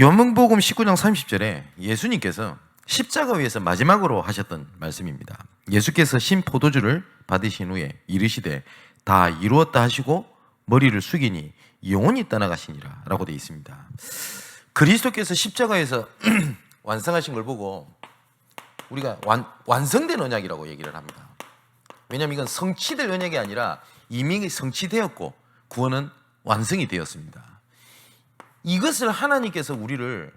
요한복음 19장 30절에 예수님께서 십자가 위에서 마지막으로 하셨던 말씀입니다. 예수께서 신 포도주를 받으신 후에 이르시되 다 이루었다 하시고 머리를 숙이니 영원히 떠나가시니라 라고 되어 있습니다. 그리스도께서 십자가에서 완성하신 걸 보고 우리가 완성된 언약이라고 얘기를 합니다. 왜냐하면 이건 성취될 언약이 아니라 이미 성취되었고 구원은 완성이 되었습니다. 이것을 하나님께서 우리를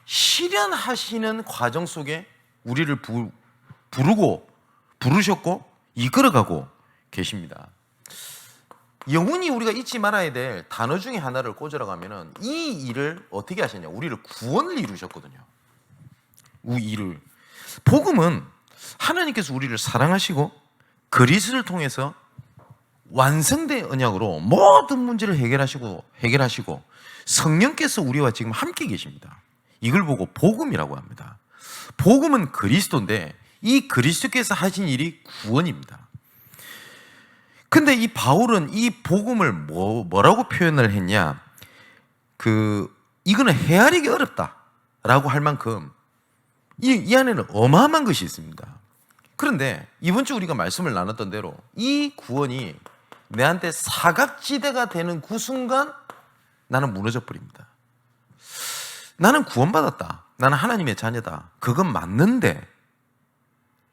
실현하시는 과정 속에 우리를 부르셨고 이끌어가고 계십니다. 영원히 우리가 잊지 말아야 될 단어 중에 하나를 꽂으라고 하면은 이 일을 어떻게 하셨냐? 우리를 구원을 이루셨거든요. 복음은 하나님께서 우리를 사랑하시고 그리스도를 통해서 완성된 언약으로 모든 문제를 해결하시고 성령께서 우리와 지금 함께 계십니다. 이걸 보고 복음이라고 합니다. 복음은 그리스도인데 이 그리스도께서 하신 일이 구원입니다. 근데 이 바울은 이 복음을 뭐라고 표현을 했냐? 이거는 헤아리기 어렵다라고 할 만큼 이 안에는 어마어마한 것이 있습니다. 그런데 이번 주 우리가 말씀을 나눴던 대로 이 구원이 내한테 사각지대가 되는 그 순간 나는 무너져 버립니다. 나는 구원받았다. 나는 하나님의 자녀다. 그건 맞는데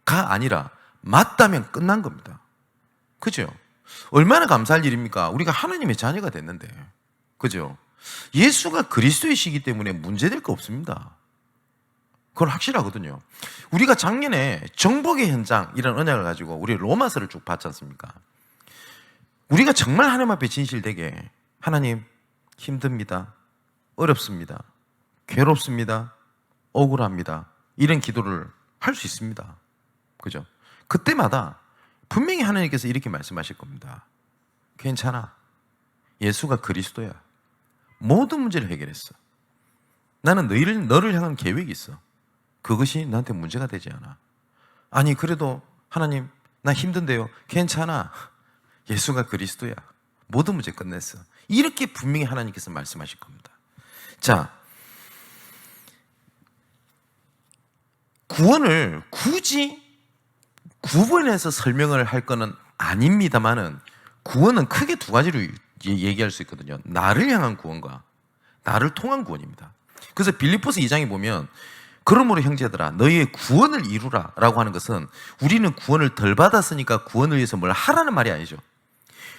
가 아니라 맞다면 끝난 겁니다. 그죠? 얼마나 감사할 일입니까? 우리가 하나님의 자녀가 됐는데. 그죠? 예수가 그리스도이시기 때문에 문제될 거 없습니다. 그건 확실하거든요. 우리가 작년에 정복의 현장 이런 언약을 가지고 우리 로마서를 쭉 봤지 않습니까? 우리가 정말 하나님 앞에 진실되게 하나님 힘듭니다. 어렵습니다. 괴롭습니다. 억울합니다. 이런 기도를 할 수 있습니다. 그죠? 그때마다 분명히 하나님께서 이렇게 말씀하실 겁니다. 괜찮아. 예수가 그리스도야. 모든 문제를 해결했어. 나는 너를 향한 계획이 있어. 그것이 나한테 문제가 되지 않아. 아니 그래도 하나님 나 힘든데요. 괜찮아. 예수가 그리스도야. 모든 문제 끝냈어. 이렇게 분명히 하나님께서 말씀하실 겁니다. 자, 구원을 굳이 구분해서 설명을 할 거는 아닙니다만은 구원은 크게 두 가지로 얘기할 수 있거든요. 나를 향한 구원과 나를 통한 구원입니다. 그래서 빌립보서 2장에 보면 그러므로 형제들아 너희의 구원을 이루라 라고 하는 것은 우리는 구원을 덜 받았으니까 구원을 위해서 뭘 하라는 말이 아니죠.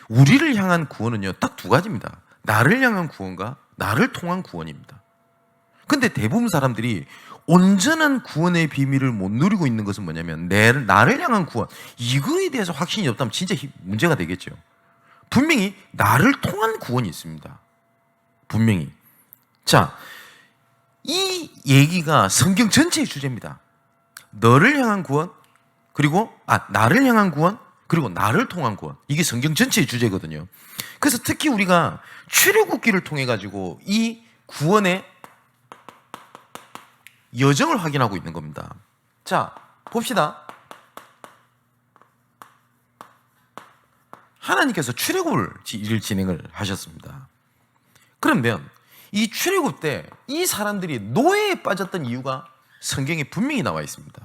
우리를 향한 구원은요 딱 두 가지입니다. 나를 향한 구원과 나를 통한 구원입니다. 근데 대부분 사람들이 온전한 구원의 비밀을 못 누리고 있는 것은 뭐냐면 나를 향한 구원, 이거에 대해서 확신이 없다면 진짜 문제가 되겠죠. 분명히 나를 통한 구원이 있습니다. 분명히. 자, 이 얘기가 성경 전체의 주제입니다. 너를 향한 구원, 그리고 나를 향한 구원, 그리고 나를 통한 구원. 이게 성경 전체의 주제거든요. 그래서 특히 우리가 출애굽기를 통해 가지고 이 구원의 여정을 확인하고 있는 겁니다. 자, 봅시다. 하나님께서 출애굽을 진행을 하셨습니다. 그러면 이 출애굽 때 이 사람들이 노예에 빠졌던 이유가 성경에 분명히 나와 있습니다.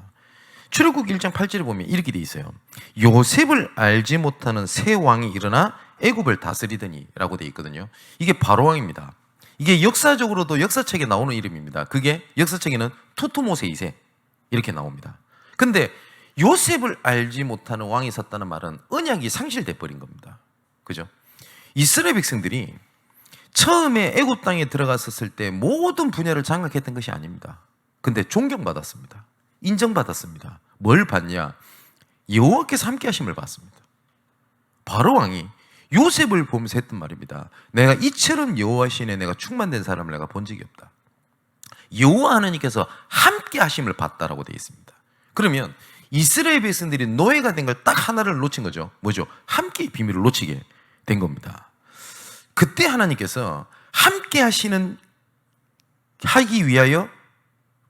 출애굽 1장 8절에 보면 이렇게 돼 있어요. 요셉을 알지 못하는 새 왕이 일어나 애굽을 다스리더니 라고 돼 있거든요. 이게 바로 왕입니다. 이게 역사적으로도 역사책에 나오는 이름입니다. 그게 역사책에는 투투모세 2세 이렇게 나옵니다. 근데 요셉을 알지 못하는 왕이 섰다는 말은 언약이 상실돼 버린 겁니다. 그죠? 이스라엘 백성들이 처음에 애굽 땅에 들어갔었을 때 모든 분야를 장악했던 것이 아닙니다. 근데 존경받았습니다. 인정받았습니다. 뭘 받냐? 여호와께서 함께 하심을 받습니다. 바로 왕이 요셉을 보면서 했던 말입니다. 내가 이처럼 여호와신에 내가 충만된 사람을 내가 본 적이 없다. 여호와 하나님께서 함께 하심을 받다라고 되어 있습니다. 그러면 이스라엘 백성들이 노예가 된 걸 딱 하나를 놓친 거죠. 뭐죠? 함께 비밀을 놓치게 된 겁니다. 그때 하나님께서 함께 하기 위하여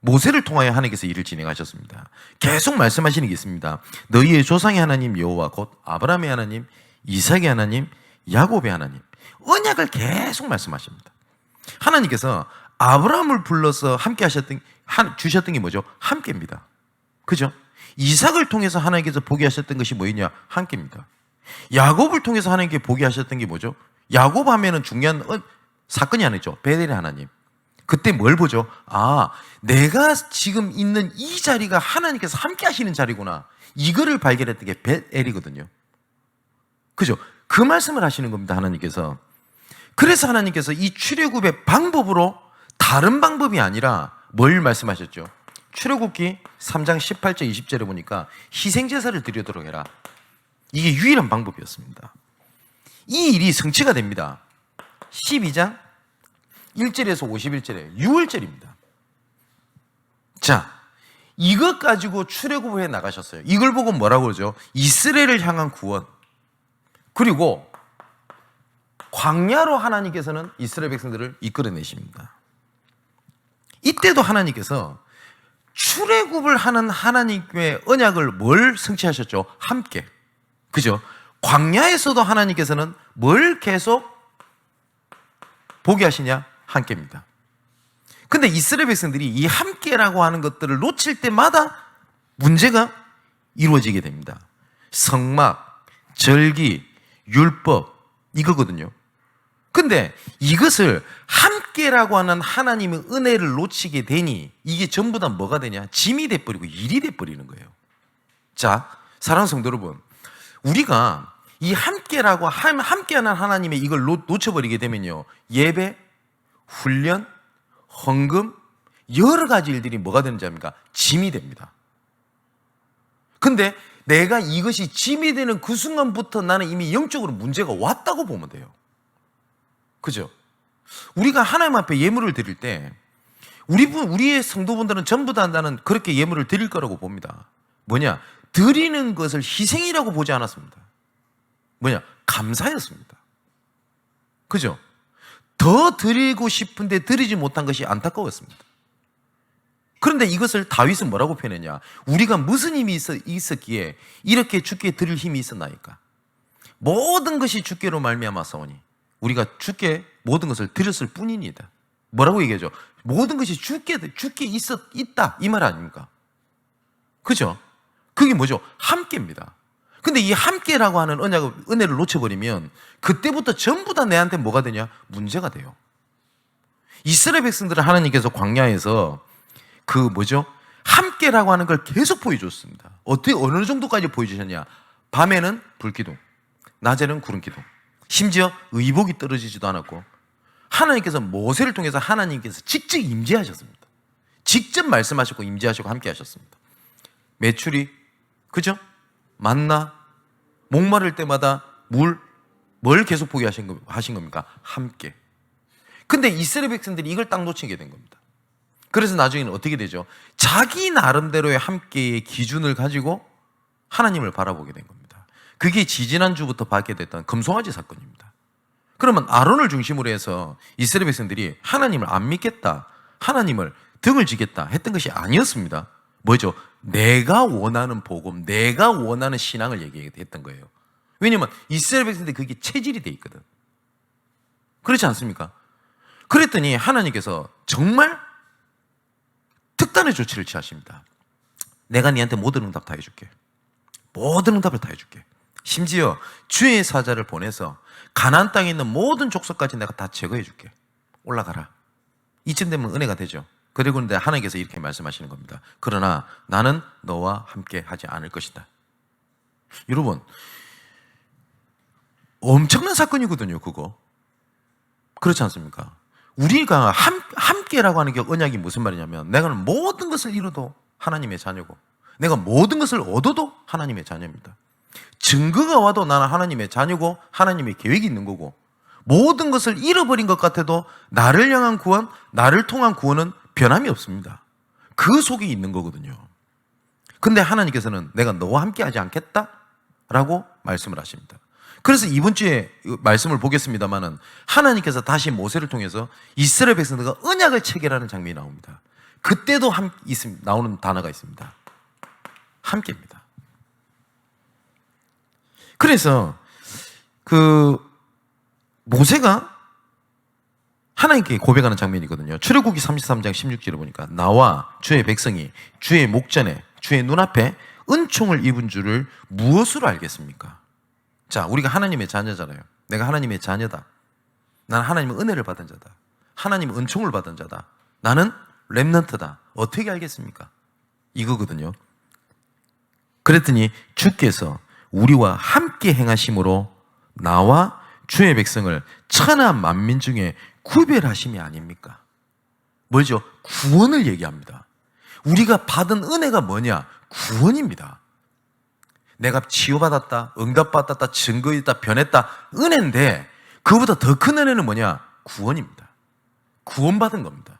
모세를 통하여 하나님께서 일을 진행하셨습니다. 계속 말씀하시는 게 있습니다. 너희의 조상의 하나님 여호와 곧 아브라함의 하나님, 이삭의 하나님, 야곱의 하나님. 언약을 계속 말씀하십니다. 하나님께서 아브라함을 불러서 함께 주셨던 게 뭐죠? 함께입니다. 그죠? 이삭을 통해서 하나님께서 보게 하셨던 것이 뭐였냐? 함께입니다. 야곱을 통해서 하나님께 보게 하셨던 게 뭐죠? 야곱 하면은 중요한 사건이 하나 있죠. 베델의 하나님. 그때 뭘 보죠? 내가 지금 있는 이 자리가 하나님께서 함께 하시는 자리구나. 이거를 발견했던 게 베델이거든요. 그죠? 그 말씀을 하시는 겁니다. 하나님께서. 그래서 하나님께서 이 출애굽의 방법으로 다른 방법이 아니라 뭘 말씀하셨죠? 출애굽기 3장 18절 20절에 보니까 희생제사를 드리도록 해라. 이게 유일한 방법이었습니다. 이 일이 성취가 됩니다. 12장 1절에서 51절에 6월절입니다. 자, 이것 가지고 출애굽을 해 나가셨어요. 이걸 보고 뭐라고 그러죠? 이스라엘을 향한 구원. 그리고 광야로 하나님께서는 이스라엘 백성들을 이끌어내십니다. 이때도 하나님께서 출애굽을 하는 하나님의 언약을 뭘 성취하셨죠? 함께. 그죠? 광야에서도 하나님께서는 뭘 계속 보게 하시냐? 함께입니다. 근데 이스라엘 백성들이 이 함께라고 하는 것들을 놓칠 때마다 문제가 이루어지게 됩니다. 성막, 절기, 율법 이거거든요. 근데 이것을 함께라고 하는 하나님의 은혜를 놓치게 되니 이게 전부 다 뭐가 되냐? 짐이 돼버리고 일이 돼버리는 거예요. 자, 사랑하는 성도 여러분, 우리가 이 함께라고 함께하는 하나님의 이걸 놓쳐버리게 되면요, 예배, 훈련, 헌금 여러 가지 일들이 뭐가 되는지 압니까? 짐이 됩니다. 근데 내가 이것이 짐이 되는 그 순간부터 나는 이미 영적으로 문제가 왔다고 보면 돼요. 그죠? 우리가 하나님 앞에 예물을 드릴 때 우리의 성도분들은 전부 다 나는 그렇게 예물을 드릴 거라고 봅니다. 뭐냐? 드리는 것을 희생이라고 보지 않았습니다. 뭐냐? 감사였습니다. 그죠? 더 드리고 싶은데 드리지 못한 것이 안타까웠습니다. 그런데 이것을 다윗은 뭐라고 표현했냐? 우리가 무슨 힘이 있었기에 이렇게 주께 드릴 힘이 있었나이까? 모든 것이 주께로 말미암았사오니 우리가 주께 모든 것을 드렸을 뿐이니다. 뭐라고 얘기하죠? 모든 것이 주께 있다 이 말 아닙니까? 그죠? 그게 뭐죠? 함께입니다. 근데 이 함께라고 하는 은혜를 놓쳐버리면 그때부터 전부 다 내한테 뭐가 되냐? 문제가 돼요. 이스라엘 백성들을 하나님께서 광야에서 함께라고 하는 걸 계속 보여줬습니다. 어느 정도까지 보여주셨냐? 밤에는 불기둥, 낮에는 구름기둥. 심지어 의복이 떨어지지도 않았고 하나님께서 모세를 통해서 하나님께서 직접 임재하셨습니다. 직접 말씀하셨고 임재하시고 함께 하셨습니다. 메추리, 그죠? 만나, 목마를 때마다 뭘 계속 보게 하신 겁니까? 함께. 근데 이스라엘 백성들이 이걸 딱 놓치게 된 겁니다. 그래서 나중에는 어떻게 되죠? 자기 나름대로의 함께의 기준을 가지고 하나님을 바라보게 된 겁니다. 그게 지지난주부터 받게 됐던 금송아지 사건입니다. 그러면 아론을 중심으로 해서 이스라엘 백성들이 하나님을 안 믿겠다, 하나님을 등을 지겠다 했던 것이 아니었습니다. 뭐죠? 내가 원하는 복음, 내가 원하는 신앙을 얘기했던 거예요. 왜냐하면 이스라엘 백성들이 그게 체질이 돼 있거든. 그렇지 않습니까? 그랬더니 하나님께서 정말 특단의 조치를 취하십니다. 내가 네한테 모든 응답 다 해줄게. 모든 응답을 다 해줄게. 심지어 주의 사자를 보내서 가나안 땅에 있는 모든 족속까지 내가 다 제거해 줄게. 올라가라. 이쯤 되면 은혜가 되죠. 그리고 근데 하나님께서 이렇게 말씀하시는 겁니다. 그러나 나는 너와 함께 하지 않을 것이다. 여러분, 엄청난 사건이거든요, 그거. 그렇지 않습니까? 우리가 함께라고 하는 게 언약이 무슨 말이냐면 내가 모든 것을 이뤄도 하나님의 자녀고 내가 모든 것을 얻어도 하나님의 자녀입니다. 증거가 와도 나는 하나님의 자녀고 하나님의 계획이 있는 거고 모든 것을 잃어버린 것 같아도 나를 향한 구원, 나를 통한 구원은 변함이 없습니다. 그 속에 있는 거거든요. 근데 하나님께서는 내가 너와 함께 하지 않겠다? 라고 말씀을 하십니다. 그래서 이번 주에 말씀을 보겠습니다만은 하나님께서 다시 모세를 통해서 이스라엘 백성들과 언약을 체결하는 장면이 나옵니다. 그때도 나오는 단어가 있습니다. 함께입니다. 그래서 모세가 하나님께 고백하는 장면이거든요. 출애굽기 33장 16절을 보니까 나와 주의 백성이 주의 목전에 주의 눈앞에 은총을 입은 줄을 무엇으로 알겠습니까? 자, 우리가 하나님의 자녀잖아요. 내가 하나님의 자녀다. 나는 하나님의 은혜를 받은 자다. 하나님의 은총을 받은 자다. 나는 렘넌트다. 어떻게 알겠습니까? 이거거든요. 그랬더니 주께서 우리와 함께 행하심으로 나와 주의 백성을 천하 만민 중에 구별하심이 아닙니까? 뭐죠? 구원을 얘기합니다. 우리가 받은 은혜가 뭐냐? 구원입니다. 내가 치유받았다, 응답받았다, 증거했다, 변했다, 은혜인데 그보다 더 큰 은혜는 뭐냐? 구원입니다. 구원받은 겁니다.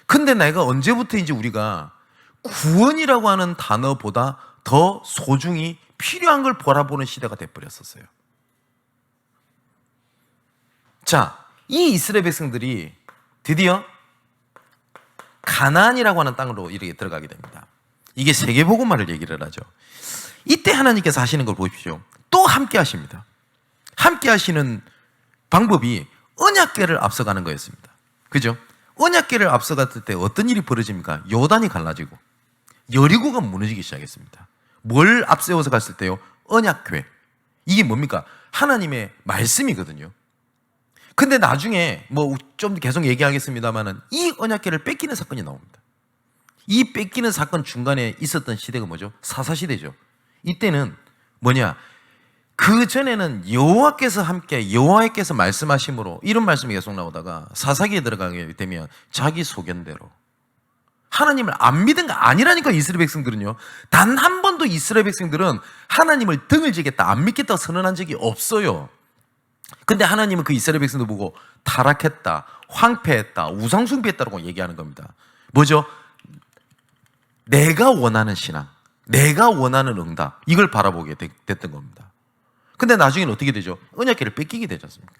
근데 내가 언제부터인지 우리가 구원이라고 하는 단어보다 더 소중히 필요한 걸 바라보는 시대가 돼버렸었어요. 자, 이 이스라엘 백성들이 드디어 가나안이라고 하는 땅으로 이렇게 들어가게 됩니다. 이게 세계복음화를 얘기를 하죠. 이때 하나님께서 하시는 걸 보십시오. 또 함께 하십니다. 함께 하시는 방법이 언약궤를 앞서가는 거였습니다. 그죠? 언약궤를 앞서갔을 때 어떤 일이 벌어집니까? 요단이 갈라지고 여리고가 무너지기 시작했습니다. 뭘 앞세워서 갔을 때요? 언약궤. 이게 뭡니까? 하나님의 말씀이거든요. 근데 나중에 뭐 좀 계속 얘기하겠습니다만은 이 언약궤를 뺏기는 사건이 나옵니다. 이 뺏기는 사건 중간에 있었던 시대가 뭐죠? 사사시대죠. 이때는 뭐냐? 그 전에는 여호와께서 함께 여호와께서 말씀하심으로 이런 말씀이 계속 나오다가 사사기에 들어가게 되면 자기 소견대로 하나님을 안 믿은 거 아니라니까. 이스라엘 백성들은요, 단 한 번도 이스라엘 백성들은 하나님을 등을 지겠다, 안 믿겠다고 선언한 적이 없어요. 근데 하나님은 그 이스라엘 백성들 보고 타락했다, 황폐했다, 우상숭배했다라고 얘기하는 겁니다. 뭐죠? 내가 원하는 신앙, 내가 원하는 응답, 이걸 바라보게 됐던 겁니다. 근데 나중에는 어떻게 되죠? 언약궤를 뺏기게 되지 않습니까?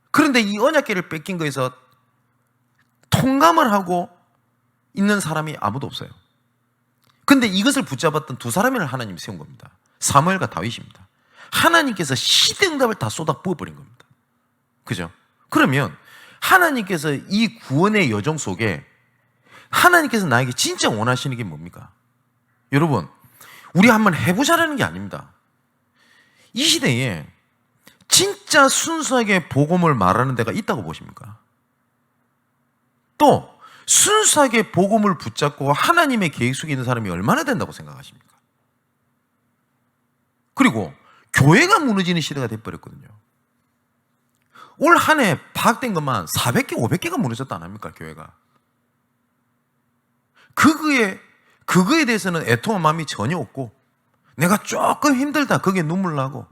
그런데 이 언약궤를 뺏긴 거에서 통감을 하고 있는 사람이 아무도 없어요. 근데 이것을 붙잡았던 두 사람을 하나님이 세운 겁니다. 사무엘과 다윗입니다. 하나님께서 시대응답을 다 쏟아 부어버린 겁니다. 그죠? 그러면 하나님께서 이 구원의 여정 속에 하나님께서 나에게 진짜 원하시는 게 뭡니까? 여러분, 우리 한번 해보자라는 게 아닙니다. 이 시대에 진짜 순수하게 복음을 말하는 데가 있다고 보십니까? 또 순수하게 복음을 붙잡고 하나님의 계획 속에 있는 사람이 얼마나 된다고 생각하십니까? 그리고 교회가 무너지는 시대가 돼버렸거든요. 올 한 해 파악된 것만 400개, 500개가 무너졌다 안 합니까? 교회가. 그거에 대해서는 애통한 마음이 전혀 없고, 내가 조금 힘들다, 그게 눈물 나고,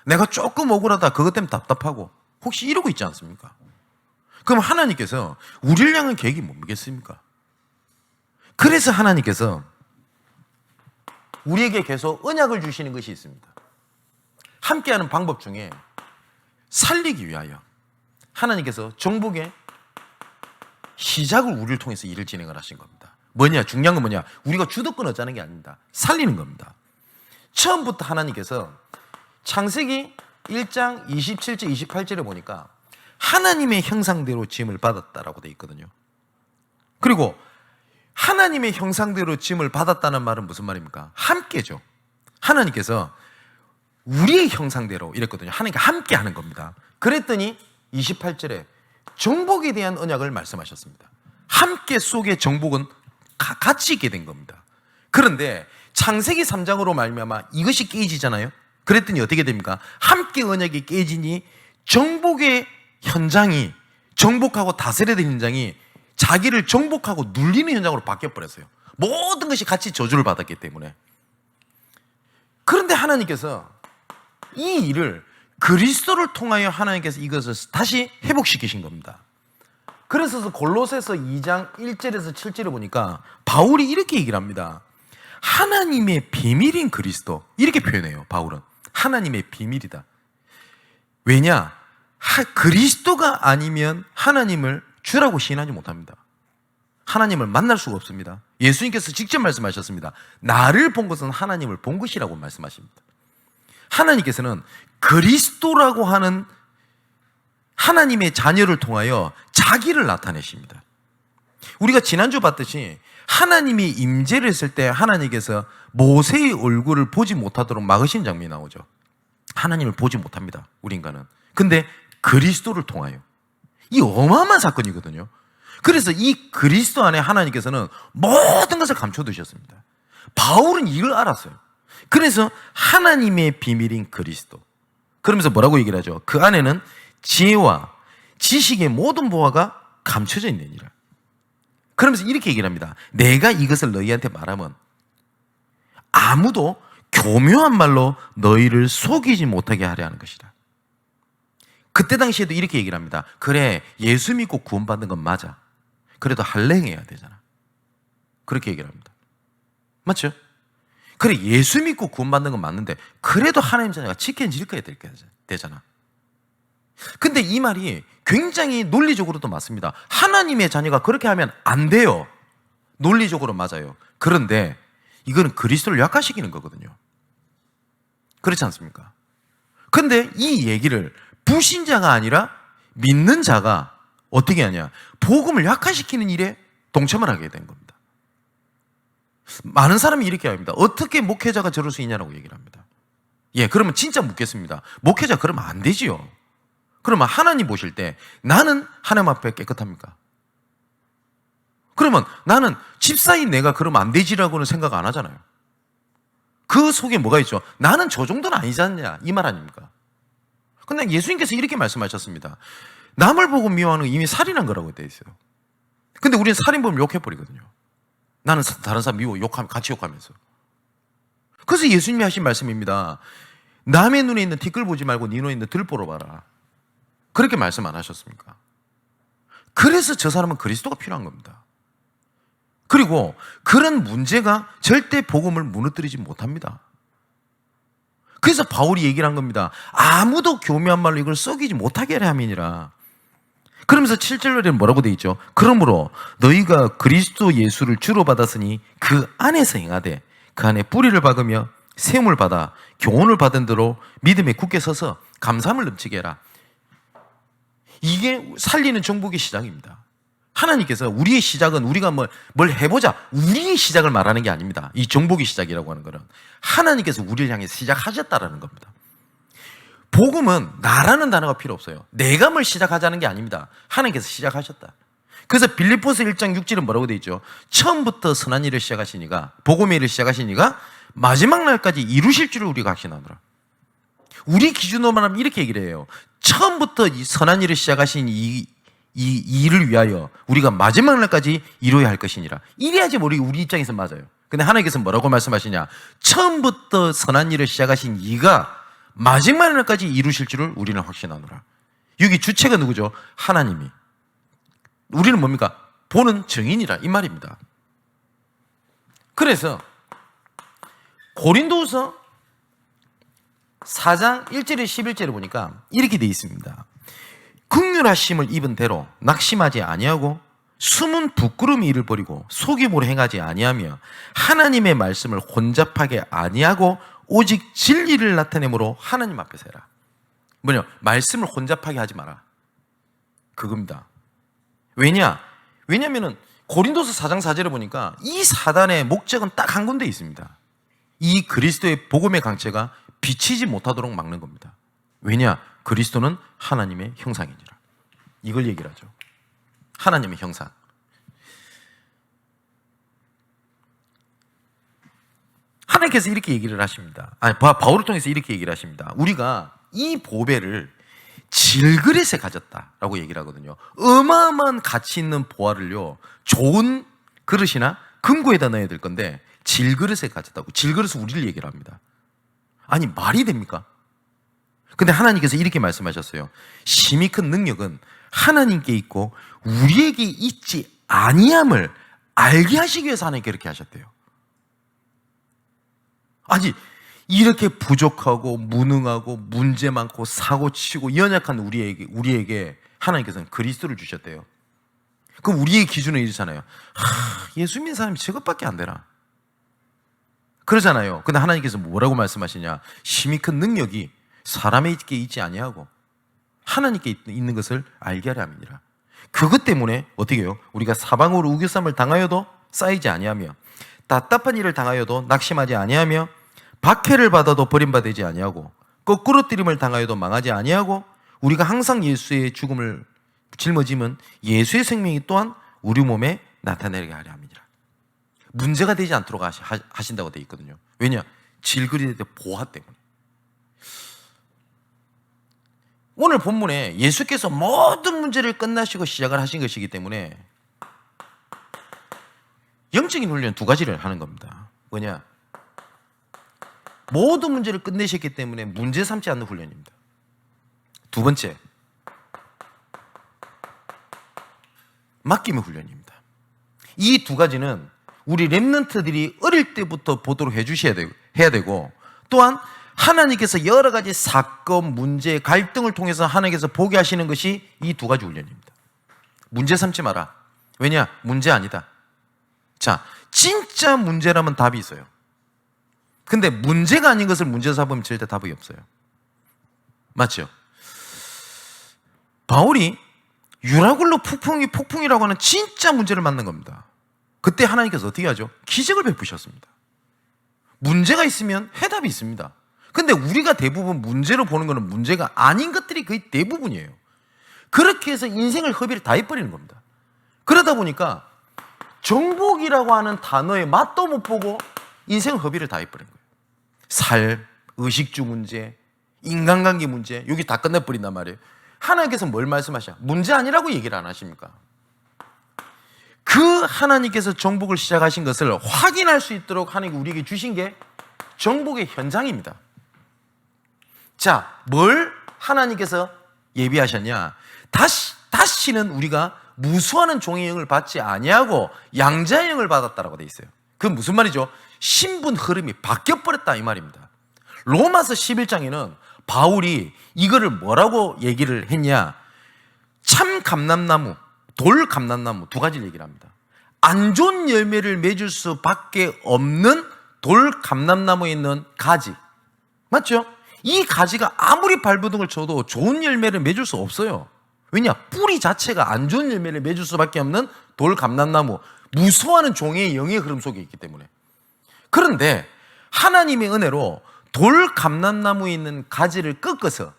내가 조금 억울하다, 그것 때문에 답답하고, 혹시 이러고 있지 않습니까? 그럼 하나님께서 우리를 향한 계획이 뭐겠습니까? 그래서 하나님께서 우리에게 계속 언약을 주시는 것이 있습니다. 함께하는 방법 중에 살리기 위하여 하나님께서 정복의 시작을 우리를 통해서 일을 진행을 하신 겁니다. 뭐냐? 중요한 건 뭐냐? 우리가 주도권 얻자는 게 아닙니다. 살리는 겁니다. 처음부터 하나님께서 창세기 1장 27절 28절에 보니까 하나님의 형상대로 지음을 받았다라고 되어 있거든요. 그리고 하나님의 형상대로 지음을 받았다는 말은 무슨 말입니까? 함께죠. 하나님께서 우리의 형상대로 이랬거든요. 하나님과 함께 하는 겁니다. 그랬더니 28절에 정복에 대한 언약을 말씀하셨습니다. 함께 속에 정복은 같이 있게 된 겁니다. 그런데 창세기 3장으로 말미암아 이것이 깨지잖아요. 그랬더니 어떻게 됩니까? 함께 언약이 깨지니 정복의 현장이, 정복하고 다스려야 될 현장이 자기를 정복하고 눌리는 현장으로 바뀌어버렸어요. 모든 것이 같이 저주를 받았기 때문에. 그런데 하나님께서 이 일을 그리스도를 통하여 하나님께서 이것을 다시 회복시키신 겁니다. 그래서 골로새서 2장 1절에서 7절에 보니까 바울이 이렇게 얘기를 합니다. 하나님의 비밀인 그리스도, 이렇게 표현해요. 바울은 하나님의 비밀이다. 왜냐? 그리스도가 아니면 하나님을 주라고 시인하지 못합니다. 하나님을 만날 수가 없습니다. 예수님께서 직접 말씀하셨습니다. 나를 본 것은 하나님을 본 것이라고 말씀하십니다. 하나님께서는 그리스도라고 하는 하나님의 자녀를 통하여 자기를 나타내십니다. 우리가 지난주 봤듯이 하나님이 임재를 했을 때 하나님께서 모세의 얼굴을 보지 못하도록 막으신 장면이 나오죠. 하나님을 보지 못합니다, 우리 인간은. 근데 그리스도를 통하여. 이 어마어마한 사건이거든요. 그래서 이 그리스도 안에 하나님께서는 모든 것을 감춰두셨습니다. 바울은 이걸 알았어요. 그래서 하나님의 비밀인 그리스도. 그러면서 뭐라고 얘기를 하죠? 그 안에는 지혜와 지식의 모든 보화가 감춰져 있느니라. 그러면서 이렇게 얘기를 합니다. 내가 이것을 너희한테 말하면 아무도 교묘한 말로 너희를 속이지 못하게 하려 하는 것이다. 그때 당시에도 이렇게 얘기를 합니다. 그래, 예수 믿고 구원받는 건 맞아. 그래도 할례해야 되잖아. 그렇게 얘기를 합니다. 맞죠? 그래, 예수 믿고 구원받는 건 맞는데 그래도 하나님 자녀가 지켜질 거야 되잖아. 근데 이 말이 굉장히 논리적으로도 맞습니다. 하나님의 자녀가 그렇게 하면 안 돼요. 논리적으로 맞아요. 그런데 이거는 그리스도를 약화시키는 거거든요. 그렇지 않습니까? 근데 이 얘기를 불신자가 아니라 믿는 자가 어떻게 하냐? 복음을 약화시키는 일에 동참을 하게 된 겁니다. 많은 사람이 이렇게 합니다. 어떻게 목회자가 저럴 수 있냐라고 얘기를 합니다. 예, 그러면 진짜 묻겠습니다. 목회자 그러면 안 되지요. 그러면 하나님 보실 때 나는 하나님 앞에 깨끗합니까? 그러면 나는 집사인 내가 그러면 안 되지라고는 생각 안 하잖아요. 그 속에 뭐가 있죠? 나는 저 정도는 아니지 않냐, 이 말 아닙니까? 근데 예수님께서 이렇게 말씀하셨습니다. 남을 보고 미워하는 건 이미 살인한 거라고 되어 있어요. 근데 우리는 살인 보면 욕해버리거든요. 나는 다른 사람 미워, 욕하면 같이 욕하면서. 그래서 예수님이 하신 말씀입니다. 남의 눈에 있는 티끌 보지 말고 네 눈에 있는 들 보러 봐라. 그렇게 말씀 안 하셨습니까? 그래서 저 사람은 그리스도가 필요한 겁니다. 그리고 그런 문제가 절대 복음을 무너뜨리지 못합니다. 그래서 바울이 얘기를 한 겁니다. 아무도 교묘한 말로 이걸 썩이지 못하게 하려 함이니라. 그러면서 7절에는 뭐라고 되어 있죠? 그러므로 너희가 그리스도 예수를 주로 받았으니 그 안에서 행하되 그 안에 뿌리를 박으며 세움을 받아 교훈을 받은 대로 믿음에 굳게 서서 감사함을 넘치게 해라. 이게 살리는 정복의 시작입니다. 하나님께서 우리의 시작은 우리가 뭘 해보자, 우리의 시작을 말하는 게 아닙니다. 이 정복의 시작이라고 하는 것은 하나님께서 우리를 향해 시작하셨다라는 겁니다. 복음은 나라는 단어가 필요 없어요. 내가 뭘 시작하자는 게 아닙니다. 하나님께서 시작하셨다. 그래서 빌립보서 1장 6절은 뭐라고 되어 있죠? 처음부터 선한 일을 시작하시니가, 복음의 일을 시작하시니가 마지막 날까지 이루실 줄을 우리가 확신하노라. 우리 기준으로만 하면 이렇게 얘기를 해요. 처음부터 이 선한 일을 시작하신 이 일을 위하여 우리가 마지막 날까지 이루어야 할 것이니라. 이래야지 우리 입장에서 맞아요. 근데 하나님께서 뭐라고 말씀하시냐? 처음부터 선한 일을 시작하신 이가 마지막 날까지 이루실 줄을 우리는 확신하노라. 여기 주체가 누구죠? 하나님이. 우리는 뭡니까? 보는 증인이라 이 말입니다. 그래서 고린도후서 4장 1절에 11절에 보니까 이렇게 되어 있습니다. 긍휼하심을 입은 대로 낙심하지 아니하고 숨은 부끄러움의 일을 버리고 속임으로 행하지 아니하며 하나님의 말씀을 혼잡하게 아니하고 오직 진리를 나타내므로 하나님 앞에서 해라. 뭐냐? 말씀을 혼잡하게 하지 마라. 그겁니다. 왜냐면은 고린도서 4장 4절에 보니까 이 사단의 목적은 딱 한 군데 있습니다. 이 그리스도의 복음의 강체가 비치지 못하도록 막는 겁니다. 왜냐? 그리스도는 하나님의 형상이니라. 이걸 얘기를 하죠. 하나님의 형상. 하나님께서 이렇게 얘기를 하십니다. 바울을 통해서 이렇게 얘기를 하십니다. 우리가 이 보배를 질그릇에 가졌다라고 얘기를 하거든요. 어마어마한 가치 있는 보화를요, 좋은 그릇이나 금고에다 넣어야 될 건데 질그릇에 가졌다고. 질그릇은 우리를 얘기를 합니다. 아니, 말이 됩니까? 근데 하나님께서 이렇게 말씀하셨어요. 심히 큰 능력은 하나님께 있고 우리에게 있지 아니함을 알게 하시기 위해서 하나님께 그렇게 하셨대요. 아니, 이렇게 부족하고 무능하고 문제 많고 사고치고 연약한 우리에게 하나님께서는 그리스도를 주셨대요. 그럼 우리의 기준은 이렇잖아요. 예수 믿는 사람이 저것밖에 안 되나? 그러잖아요. 근데 하나님께서 뭐라고 말씀하시냐? 심히 큰 능력이 사람에게 있지 아니하고 하나님께 있는 것을 알게 하려 함이니라. 그것 때문에 어떻게 해요? 우리가 사방으로 우겨쌈을 당하여도 쌓이지 아니하며 답답한 일을 당하여도 낙심하지 아니하며 박해를 받아도 버림받지 아니하고 거꾸로 뜨림을 당하여도 망하지 아니하고 우리가 항상 예수의 죽음을 짊어지면 예수의 생명이 또한 우리 몸에 나타내게 하려 함이니라. 문제가 되지 않도록 하신다고 되어 있거든요. 왜냐? 질그리의 보화 때문에. 오늘 본문에 예수께서 모든 문제를 끝나시고 시작을 하신 것이기 때문에 영적인 훈련 두 가지를 하는 겁니다. 뭐냐? 모든 문제를 끝내셨기 때문에 문제 삼지 않는 훈련입니다. 두 번째, 맡김의 훈련입니다. 이 두 가지는 우리 렘넌트들이 어릴 때부터 보도록 해야 되고 또한 하나님께서 여러 가지 사건, 문제, 갈등을 통해서 하나님께서 보게 하시는 것이 이 두 가지 훈련입니다. 문제 삼지 마라. 왜냐? 문제 아니다. 자, 진짜 문제라면 답이 있어요. 근데 문제가 아닌 것을 문제 삼으면 절대 답이 없어요. 맞죠? 바울이 유라굴로 폭풍이라고 하는 진짜 문제를 만난 겁니다. 그때 하나님께서 어떻게 하죠? 기적을 베푸셨습니다. 문제가 있으면 해답이 있습니다. 근데 우리가 대부분 문제로 보는 것은 문제가 아닌 것들이 거의 대부분이에요. 그렇게 해서 인생을 허비를 다 해버리는 겁니다. 그러다 보니까 정복이라고 하는 단어의 맛도 못 보고 인생을 허비를 다 해버린 거예요. 삶, 의식주 문제, 인간관계 문제, 여기 다 끝내버린단 말이에요. 하나님께서 뭘 말씀하셔? 문제 아니라고 얘기를 안 하십니까? 그 하나님께서 정복을 시작하신 것을 확인할 수 있도록 하나님이 우리에게 주신 게 정복의 현장입니다. 자, 뭘 하나님께서 예비하셨냐? 다시는 우리가 무수하는 종의 영을 받지 아니하고 양자의 영을 받았다라고 돼 있어요. 그건 무슨 말이죠? 신분 흐름이 바뀌어버렸다 이 말입니다. 로마서 11장에는 바울이 이거를 뭐라고 얘기를 했냐? 참 감람나무, 돌 감람나무 두 가지를 얘기를 합니다. 안 좋은 열매를 맺을 수밖에 없는 돌 감람나무에 있는 가지, 맞죠? 이 가지가 아무리 발버둥을 쳐도 좋은 열매를 맺을 수 없어요. 왜냐? 뿌리 자체가 안 좋은 열매를 맺을 수밖에 없는 돌 감람나무, 무수하는 종의 영의 흐름 속에 있기 때문에. 그런데 하나님의 은혜로 돌 감람나무에 있는 가지를 꺾어서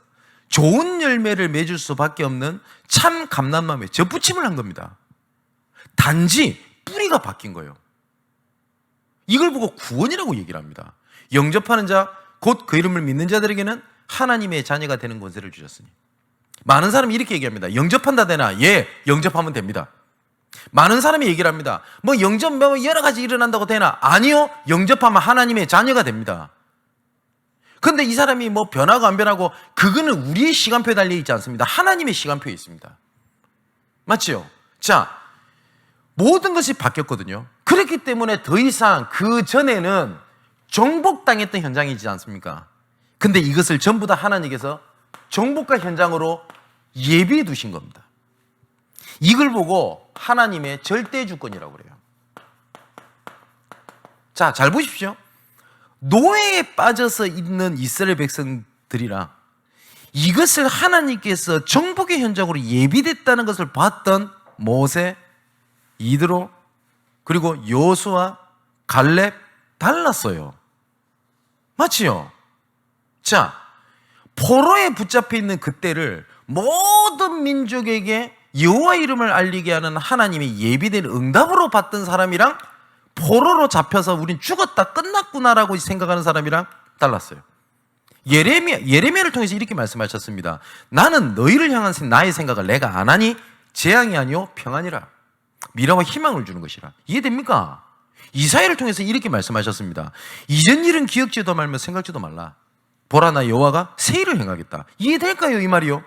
좋은 열매를 맺을 수밖에 없는 참 감람나무에 접붙임을 한 겁니다. 단지 뿌리가 바뀐 거예요. 이걸 보고 구원이라고 얘기를 합니다. 영접하는 자, 곧 그 이름을 믿는 자들에게는 하나님의 자녀가 되는 권세를 주셨으니. 많은 사람이 이렇게 얘기합니다. 영접한다 되나? 예, 영접하면 됩니다. 많은 사람이 얘기를 합니다. 뭐 영접 여러 가지 일어난다고 되나? 아니요, 영접하면 하나님의 자녀가 됩니다. 근데 이 사람이 뭐 변하고 안 변하고 그거는 우리의 시간표에 달려 있지 않습니다. 하나님의 시간표에 있습니다. 맞죠? 자, 모든 것이 바뀌었거든요. 그렇기 때문에 더 이상 그 전에는 정복당했던 현장이지 않습니까? 근데 이것을 전부 다 하나님께서 정복과 현장으로 예비해 두신 겁니다. 이걸 보고 하나님의 절대 주권이라고 그래요. 자, 잘 보십시오. 노예에 빠져서 있는 이스라엘 백성들이랑 이것을 하나님께서 정복의 현장으로 예비됐다는 것을 봤던 모세, 이드로, 그리고 여호수아, 갈렙 달랐어요. 맞지요? 자, 포로에 붙잡혀 있는 그때를 모든 민족에게 여호와 이름을 알리게 하는 하나님의 예비된 응답으로 받던 사람이랑 포로로 잡혀서 우린 죽었다 끝났구나라고 생각하는 사람이랑 달랐어요. 예레미야를 통해서 이렇게 말씀하셨습니다. 나는 너희를 향한 나의 생각을 내가 안 하니 재앙이 아니요 평안이라, 미래와 희망을 주는 것이라. 이해됩니까? 이사야를 통해서 이렇게 말씀하셨습니다. 이전 일은 기억지도 말며 생각지도 말라. 보라, 나 여호와가 새 일을 행하겠다. 이해될까요, 이 말이요?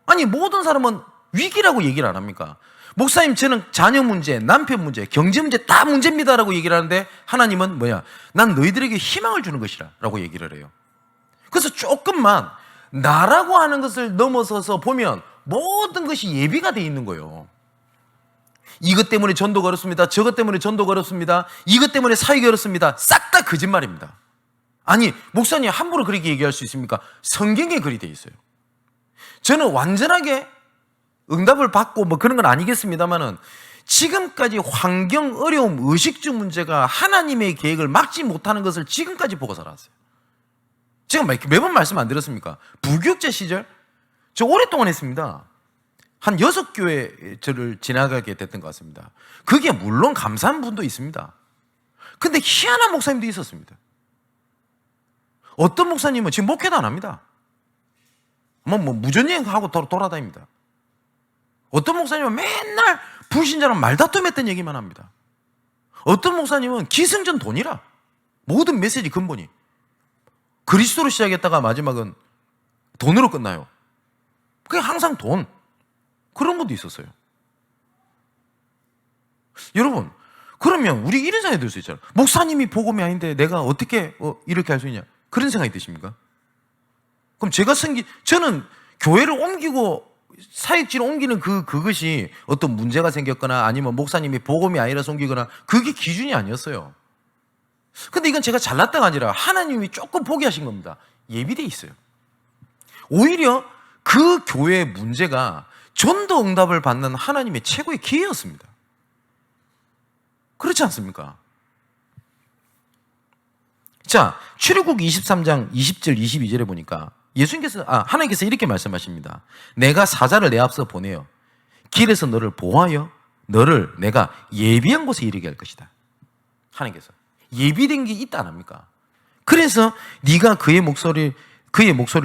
아니, 모든 사람은 위기라고 얘기를 안 합니까? 목사님, 저는 자녀 문제, 남편 문제, 경제 문제 다 문제입니다라고 얘기를 하는데 하나님은 뭐야? 난 너희들에게 희망을 주는 것이라 라고 얘기를 해요. 그래서 조금만 나라고 하는 것을 넘어서서 보면 모든 것이 예비가 돼 있는 거예요. 이것 때문에 전도가 어렵습니다. 저것 때문에 전도가 어렵습니다. 이것 때문에 사역이 어렵습니다. 싹 다 거짓말입니다. 아니, 목사님 함부로 그렇게 얘기할 수 있습니까? 성경에 그리 돼 있어요. 저는 완전하게 응답을 받고 뭐 그런 건 아니겠습니다만은 지금까지 환경, 어려움, 의식주 문제가 하나님의 계획을 막지 못하는 것을 지금까지 보고 살았어요. 제가 매번 말씀 안 드렸습니까? 부교육제 시절 저 오랫동안 했습니다. 한 6교회 저를 지나가게 됐던 것 같습니다. 그게 물론 감사한 분도 있습니다. 근데 희한한 목사님도 있었습니다. 어떤 목사님은 지금 목회도 안 합니다. 뭐 무전여행하고 돌아다닙니다. 어떤 목사님은 맨날 불신자랑 말다툼했던 얘기만 합니다. 어떤 목사님은 기승전 돈이라 모든 메시지 근본이 그리스도로 시작했다가 마지막은 돈으로 끝나요. 그게 항상 돈. 그런 분도 있었어요. 여러분, 그러면 우리 이런 생각이 들 수 있잖아요. 목사님이 복음이 아닌데 내가 어떻게 이렇게 할 수 있냐? 그런 생각이 드십니까? 그럼 저는 교회를 옮기고 사역지를 옮기는 그것이 어떤 문제가 생겼거나 아니면 목사님이 복음이 아니라서 옮기거나 그게 기준이 아니었어요. 근데 이건 제가 잘났다가 아니라 하나님이 조금 포기하신 겁니다. 예비돼 있어요. 오히려 그 교회의 문제가 전도 응답을 받는 하나님의 최고의 기회였습니다. 그렇지 않습니까? 자, 출애굽기 23장 20절 22절에 보니까 하나님께서 이렇게 말씀하십니다. 내가 사자를 내 앞서 보내어 길에서 너를 보호하여 너를 내가 예비한 곳에 이르게 할 것이다. 하나님께서 예비된 게 있다 안 합니까? 그래서 네가 그의 목소리를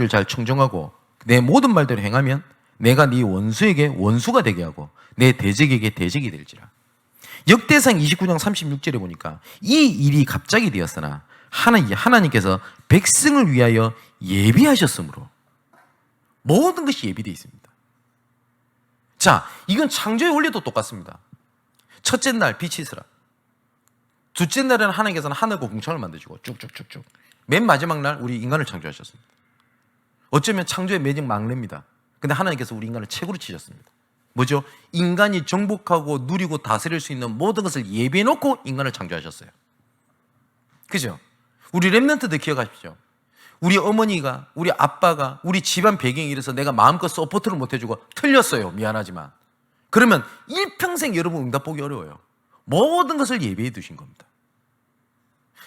잘 청정하고 내 모든 말대로 행하면 내가 네 원수에게 원수가 되게 하고 내 대적에게 대적이 될지라. 역대상 29장 36절에 보니까 이 일이 갑자기 되었으나 하나님께서 백성을 위하여 예비하셨으므로 모든 것이 예비되어 있습니다. 자, 이건 창조의 원리도 똑같습니다. 첫째 날 빛이 있으라. 둘째 날에는 하나님께서는 하늘과 궁창을 만드시고 쭉쭉쭉쭉 맨 마지막 날 우리 인간을 창조하셨습니다. 어쩌면 창조의 매직 막내입니다. 근데 하나님께서 우리 인간을 최고로 치셨습니다. 뭐죠? 인간이 정복하고 누리고 다스릴 수 있는 모든 것을 예비해놓고 인간을 창조하셨어요. 그죠? 우리 랩런트들 기억하십시오. 우리 어머니가, 우리 아빠가, 우리 집안 배경이 이래서 내가 마음껏 서포트를 못 해주고 틀렸어요. 미안하지만. 그러면 일평생 여러분 응답 보기 어려워요. 모든 것을 예비해 두신 겁니다.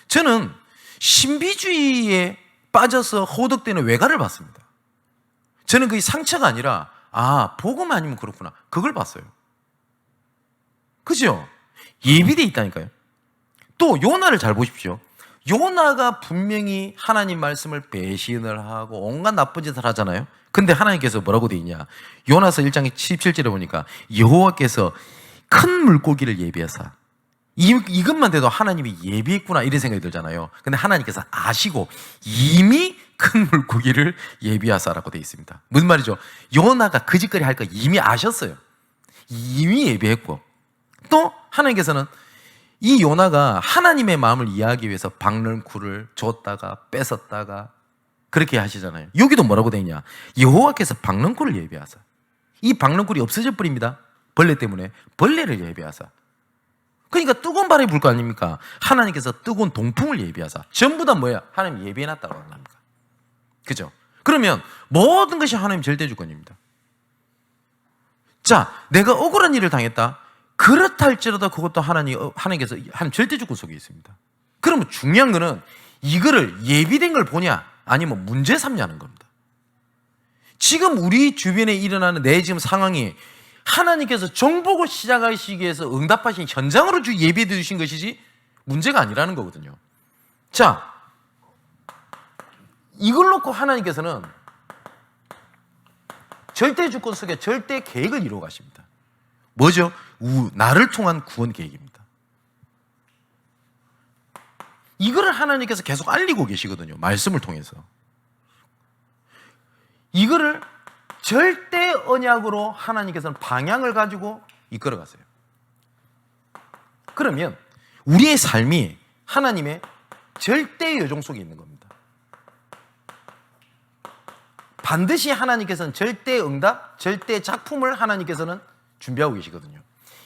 저는 신비주의에 빠져서 호덕되는 외가를 봤습니다. 저는 그게 상처가 아니라 복음 아니면 그렇구나. 그걸 봤어요. 그죠? 예비되어 있다니까요. 또 요나를 잘 보십시오. 요나가 분명히 하나님 말씀을 배신을 하고 온갖 나쁜 짓을 하잖아요. 근데 하나님께서 뭐라고 되어 있냐? 요나서 1장 17절에 보니까 여호와께서 큰 물고기를 예비하사 이것만 돼도 하나님이 예비했구나 이런 생각이 들잖아요. 근데 하나님께서 아시고 이미 큰 물고기를 예비하사라고 되어 있습니다. 무슨 말이죠? 요나가 그 짓거리 할 거 이미 아셨어요. 이미 예비했고 또 하나님께서는 이 요나가 하나님의 마음을 이해하기 위해서 박능쿨을 줬다가 뺏었다가 그렇게 하시잖아요. 여기도 뭐라고 되어 있냐? 여호와께서 박능쿨을 예비하사. 이 박능쿨이 없어져 버립니다. 벌레 때문에 벌레를 예비하사. 그러니까 뜨거운 바람이 불 거 아닙니까? 하나님께서 뜨거운 동풍을 예비하사. 전부 다 뭐야? 하나님 예비해놨다고 합니다. 그죠? 그러면 모든 것이 하나님 절대주권입니다. 자, 내가 억울한 일을 당했다. 그렇다 할지라도 그것도 하나님께서 한 절대주권 속에 있습니다. 그러면 중요한 거는 이거를 예비된 걸 보냐 아니면 문제 삼냐는 겁니다. 지금 우리 주변에 일어나는 내 지금 상황이 하나님께서 정복을 시작하시기 위해서 응답하신 현장으로 예비해 주신 것이지 문제가 아니라는 거거든요. 자, 이걸 놓고 하나님께서는 절대 주권 속에 절대 계획을 이루어 가십니다. 뭐죠? 나를 통한 구원 계획입니다. 이거를 하나님께서 계속 알리고 계시거든요. 말씀을 통해서. 이거를 절대 언약으로 하나님께서는 방향을 가지고 이끌어 가세요. 그러면 우리의 삶이 하나님의 절대 요정 속에 있는 겁니다. 반드시 하나님께서는 절대 응답, 절대 작품을 하나님께서는 준비하고 계시거든요.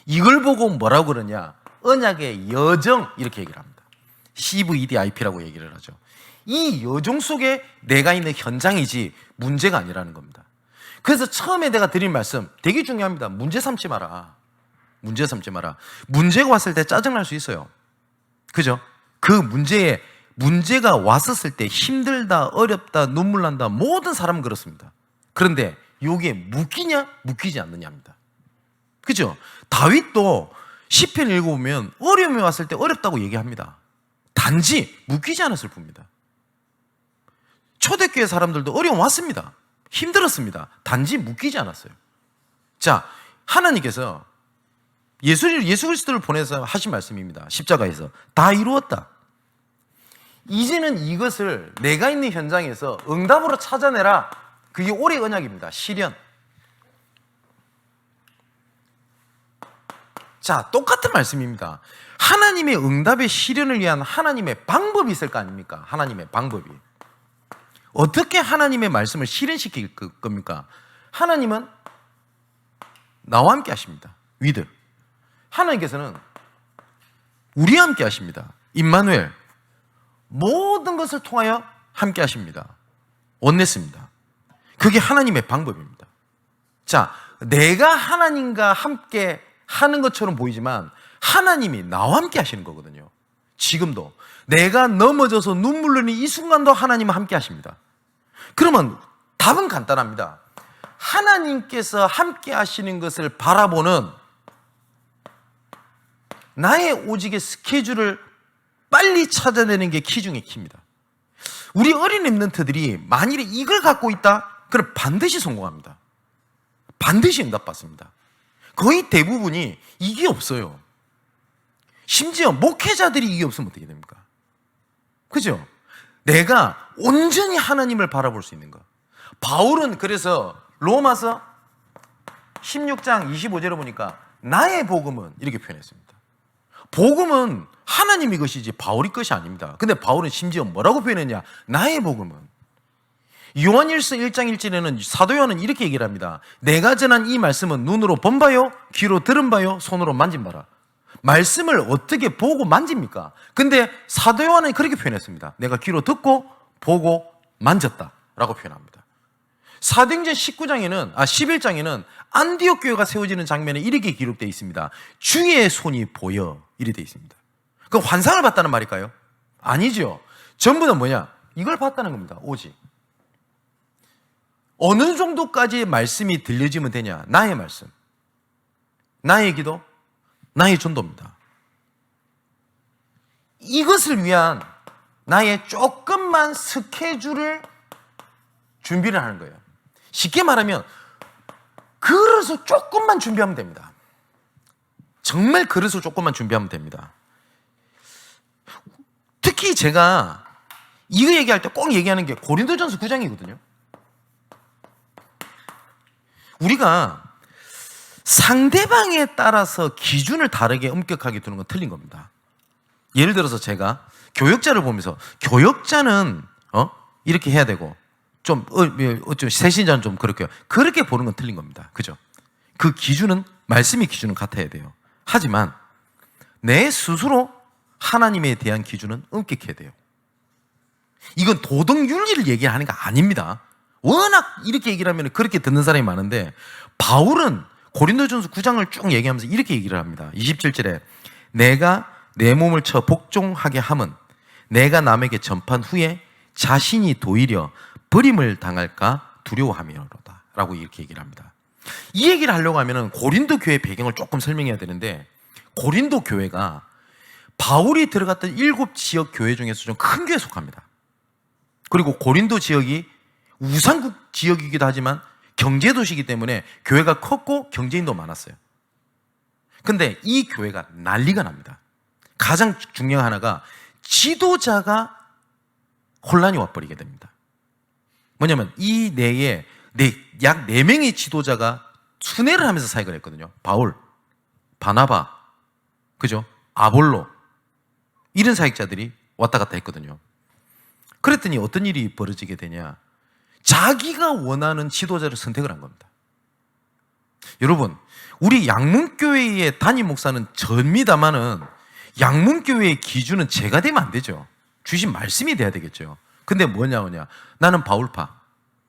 이걸 보고 뭐라고 그러냐? 언약의 여정 이렇게 얘기를 합니다. CVDIP라고 얘기를 하죠. 이 여정 속에 내가 있는 현장이지 문제가 아니라는 겁니다. 그래서 처음에 내가 드린 말씀 되게 중요합니다. 문제 삼지 마라. 문제 삼지 마라. 문제가 왔을 때 짜증날 수 있어요. 그죠? 그 문제가 왔었을 때 힘들다, 어렵다, 눈물 난다, 모든 사람은 그렇습니다. 그런데 여기에 묶이냐, 묶이지 않느냐입니다. 그죠? 다윗도 시편 읽어보면 어려움이 왔을 때 어렵다고 얘기합니다. 단지 묶이지 않았을 뿐입니다. 초대교회 사람들도 어려움 왔습니다. 힘들었습니다. 단지 묶이지 않았어요. 자, 하나님께서 예수 그리스도를 보내서 하신 말씀입니다. 십자가에서 다 이루었다. 이제는 이것을 내가 있는 현장에서 응답으로 찾아내라. 그게 올해 언약입니다. 실현. 자, 똑같은 말씀입니다. 하나님의 응답의 실현을 위한 하나님의 방법이 있을 거 아닙니까? 하나님의 방법이. 어떻게 하나님의 말씀을 실현시킬 겁니까? 하나님은 나와 함께 하십니다. 위드. 하나님께서는 우리와 함께 하십니다. 임마누엘. 모든 것을 통하여 함께 하십니다. 원냈습니다. 그게 하나님의 방법입니다. 자, 내가 하나님과 함께 하는 것처럼 보이지만 하나님이 나와 함께 하시는 거거든요. 지금도 내가 넘어져서 눈물 흘리는 이 순간도 하나님은 함께 하십니다. 그러면 답은 간단합니다. 하나님께서 함께 하시는 것을 바라보는 나의 오직의 스케줄을 빨리 찾아내는 게 키 중의 키입니다. 우리 어린 렘넌트들이 만일에 이걸 갖고 있다? 그럼 반드시 성공합니다. 반드시 응답받습니다. 거의 대부분이 이게 없어요. 심지어 목회자들이 이게 없으면 어떻게 됩니까? 그죠? 내가 온전히 하나님을 바라볼 수 있는 것. 바울은 그래서 로마서 16장 25절에 보니까 나의 복음은 이렇게 표현했습니다. 복음은 하나님의 것이지 바울의 것이 아닙니다. 근데 바울은 심지어 뭐라고 표현했냐? 나의 복음은. 요한일서 1장 1절에는 사도 요한은 이렇게 얘기를 합니다. 내가 전한 이 말씀은 눈으로 본 바요, 귀로 들은 바요, 손으로 만진 바라. 말씀을 어떻게 보고 만집니까? 근데 사도 요한은 그렇게 표현했습니다. 내가 귀로 듣고 보고 만졌다라고 표현합니다. 사도행전 11장에는 안디옥 교회가 세워지는 장면에 이렇게 기록되어 있습니다. 주의 손이 보여 이렇게 되어 있습니다. 그럼 환상을 봤다는 말일까요? 아니죠. 전부 다 뭐냐? 이걸 봤다는 겁니다. 오직. 어느 정도까지 말씀이 들려지면 되냐? 나의 말씀, 나의 기도, 나의 전도입니다. 이것을 위한 나의 조금만 스케줄을 준비를 하는 거예요. 쉽게 말하면 그릇을 조금만 준비하면 됩니다. 정말 그릇을 조금만 준비하면 됩니다. 특히 제가 이거 얘기할 때 꼭 얘기하는 게 고린도전서 9장이거든요. 우리가 상대방에 따라서 기준을 다르게 엄격하게 두는 건 틀린 겁니다. 예를 들어서 제가 교역자를 보면서 교역자는 이렇게 해야 되고 좀 세신자는 좀 그렇게 보는 건 틀린 겁니다. 그죠? 그 기준은 말씀의 기준은 같아야 돼요. 하지만 내 스스로 하나님에 대한 기준은 엄격해야 돼요. 이건 도덕 윤리를 얘기하는 거 아닙니다. 워낙 이렇게 얘기를 하면 그렇게 듣는 사람이 많은데 바울은 고린도전서 9장을 쭉 얘기하면서 이렇게 얘기를 합니다. 27절에 내가 내 몸을 쳐 복종하게 함은 내가 남에게 전판 후에 자신이 도리어 버림을 당할까 두려워함이로다 라고 이렇게 얘기를 합니다. 이 얘기를 하려고 하면 고린도 교회 배경을 조금 설명해야 되는데 고린도 교회가 바울이 들어갔던 7지역 교회 중에서 좀 큰 교회에 속합니다. 그리고 고린도 지역이 우상국 지역이기도 하지만 경제도시이기 때문에 교회가 컸고 경제인도 많았어요. 근데 이 교회가 난리가 납니다. 가장 중요한 하나가 지도자가 혼란이 와버리게 됩니다. 뭐냐면 이 내에 약 4명의 지도자가 순회를 하면서 사역을 했거든요. 바울, 바나바, 그죠? 아볼로 이런 사역자들이 왔다 갔다 했거든요. 그랬더니 어떤 일이 벌어지게 되냐? 자기가 원하는 지도자를 선택을 한 겁니다. 여러분, 우리 양문교회의 담임 목사는 접니다마는 양문교회의 기준은 제가 되면 안 되죠. 주신 말씀이 돼야 되겠죠. 근데 뭐냐? 나는 바울파,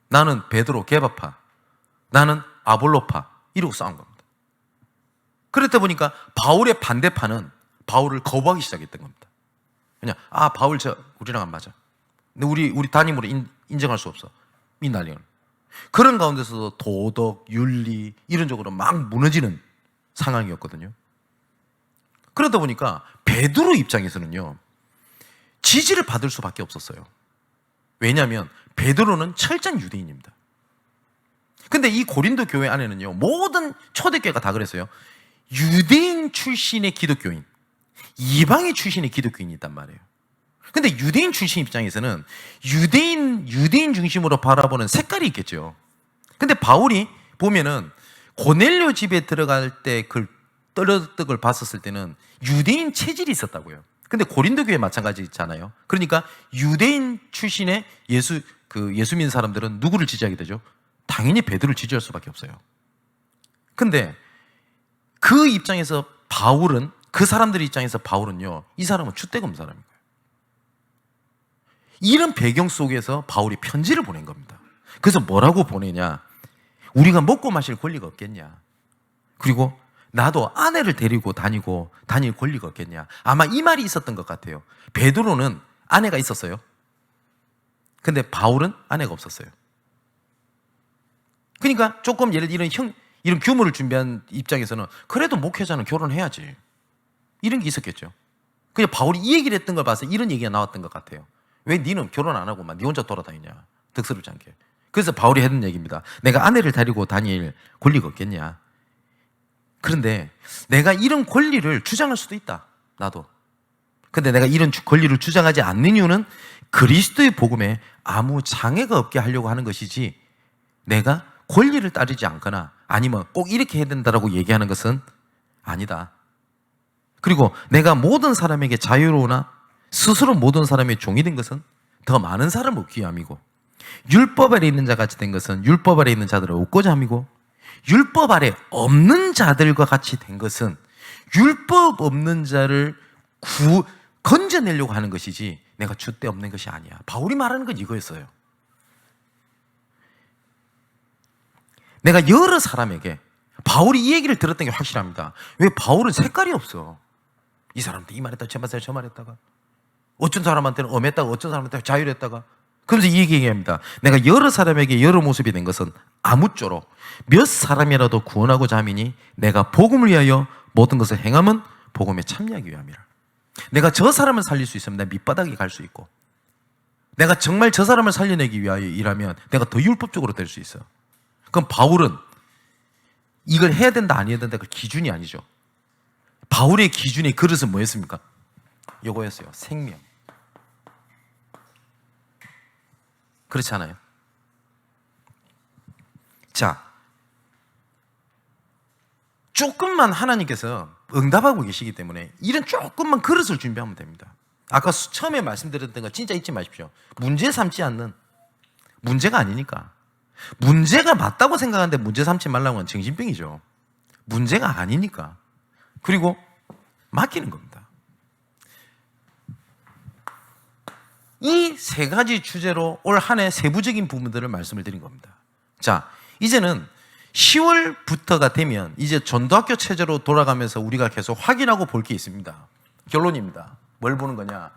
나는 베드로 게바파, 나는 아볼로파 이러고 싸운 겁니다. 그랬다 보니까 바울의 반대파는 바울을 거부하기 시작했던 겁니다. 그냥 바울 우리랑 안 맞아. 근데 우리 담임으로 인정할 수 없어. 이 난리는. 그런 가운데서도 도덕, 윤리 이런 쪽으로 막 무너지는 상황이었거든요. 그러다 보니까 베드로 입장에서는요, 지지를 받을 수밖에 없었어요. 왜냐하면 베드로는 철저한 유대인입니다. 근데 이 고린도 교회 안에는요, 모든 초대교회가 다 그랬어요. 유대인 출신의 기독교인, 이방인 출신의 기독교인이 있단 말이에요. 근데 유대인 출신 입장에서는 유대인 중심으로 바라보는 색깔이 있겠죠. 근데 바울이 보면은 고넬료 집에 들어갈 때 그 떨어뜨걸 봤었을 때는 유대인 체질이 있었다고요. 근데 고린도 교회 마찬가지잖아요. 그러니까 유대인 출신의 예수 믿는 사람들은 누구를 지지하게 되죠? 당연히 베드로를 지지할 수밖에 없어요. 근데 그 입장에서 바울은, 그 사람들 입장에서 바울은요, 이 사람은 줏대금 사람인 거예요. 이런 배경 속에서 바울이 편지를 보낸 겁니다. 그래서 뭐라고 보내냐? 우리가 먹고 마실 권리가 없겠냐? 그리고 나도 아내를 데리고 다닐 권리가 없겠냐? 아마 이 말이 있었던 것 같아요. 베드로는 아내가 있었어요. 근데 바울은 아내가 없었어요. 그러니까 조금 예를 들어 이런 규모를 준비한 입장에서는 그래도 목회자는 결혼해야지, 이런 게 있었겠죠. 그냥 바울이 이 얘기를 했던 걸 봐서 이런 얘기가 나왔던 것 같아요. 왜 니는 결혼 안 하고 네 혼자 돌아다니냐, 득스럽지 않게. 그래서 바울이 했던 얘기입니다. 내가 아내를 데리고 다닐 권리가 없겠냐? 그런데 내가 이런 권리를 주장할 수도 있다, 나도. 근데 내가 이런 권리를 주장하지 않는 이유는 그리스도의 복음에 아무 장애가 없게 하려고 하는 것이지, 내가 권리를 따르지 않거나 아니면 꼭 이렇게 해야 된다라고 얘기하는 것은 아니다. 그리고 내가 모든 사람에게 자유로우나 스스로 모든 사람의 종이 된 것은 더 많은 사람을 얻기 위함이고, 율법 아래 있는 자 같이 된 것은 율법 아래 있는 자들을 얻고자 함이고, 율법 아래 없는 자들과 같이 된 것은 율법 없는 자를 건져내려고 하는 것이지 내가 줏대 없는 것이 아니야. 바울이 말하는 건 이거였어요. 내가 여러 사람에게, 바울이 이 얘기를 들었던 게 확실합니다. 왜? 바울은 색깔이 없어. 이 사람한테 이 말했다가 저 말했다가, 어떤 사람한테는 엄했다가 어떤 사람한테는 자유했다가, 그러면서 이 얘기합니다. 내가 여러 사람에게 여러 모습이 된 것은 아무쪼록 몇 사람이라도 구원하고자 함이니 내가 복음을 위하여 모든 것을 행함은 복음에 참여하기 위함이라. 내가 저 사람을 살릴 수 있으면 내가 밑바닥에 갈 수 있고, 내가 정말 저 사람을 살려내기 위하여 일하면 내가 더 율법적으로 될 수 있어. 그럼 바울은 이걸 해야 된다 안 해야 된다 그 기준이 아니죠. 바울의 기준의 그릇은 뭐였습니까? 이거였어요. 생명. 그렇지 않아요? 자, 조금만 하나님께서 응답하고 계시기 때문에 이런 조금만 그릇을 준비하면 됩니다. 아까 처음에 말씀드렸던 거 진짜 잊지 마십시오. 문제 삼지 않는, 문제가 아니니까. 문제가 맞다고 생각하는데 문제 삼지 말라고 하면 정신병이죠. 문제가 아니니까. 그리고 맡기는 겁니다. 이 세 가지 주제로 올 한 해 세부적인 부분들을 말씀을 드린 겁니다. 자, 이제는 10월부터가 되면 이제 전도학교 체제로 돌아가면서 우리가 계속 확인하고 볼 게 있습니다. 결론입니다. 뭘 보는 거냐?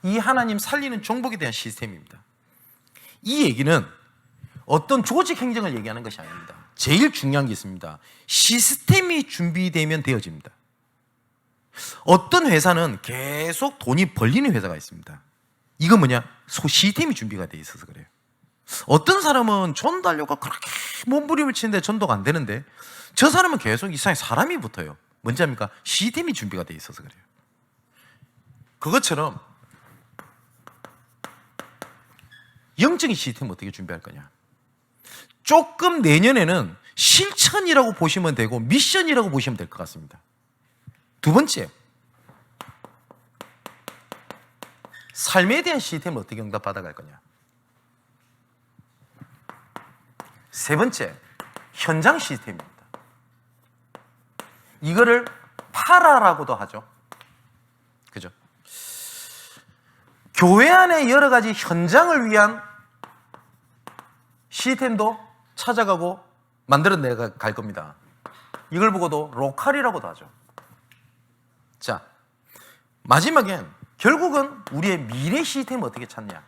이 하나님 살리는 정복에 대한 시스템입니다. 이 얘기는 어떤 조직 행정을 얘기하는 것이 아닙니다. 제일 중요한 게 있습니다. 시스템이 준비되면 되어집니다. 어떤 회사는 계속 돈이 벌리는 회사가 있습니다. 이건 뭐냐? 시스템이 준비가 돼 있어서 그래요. 어떤 사람은 전도하려고 그렇게 몸부림을 치는데 전도가 안 되는데, 저 사람은 계속 이상하게 사람이 붙어요. 뭔지 압니까? 시스템이 준비가 돼 있어서 그래요. 그것처럼 영적인 시스템을 어떻게 준비할 거냐? 조금 내년에는 실천이라고 보시면 되고 미션이라고 보시면 될 것 같습니다. 두 번째, 삶에 대한 시스템을 어떻게 응답받아 갈 거냐? 세 번째, 현장 시스템입니다. 이거를 파라라고도 하죠. 그죠? 교회 안에 여러 가지 현장을 위한 시스템도 찾아가고 만들어내 갈 겁니다. 이걸 보고도 로컬이라고도 하죠. 자, 마지막엔 결국은 우리의 미래 시스템을 어떻게 찾냐,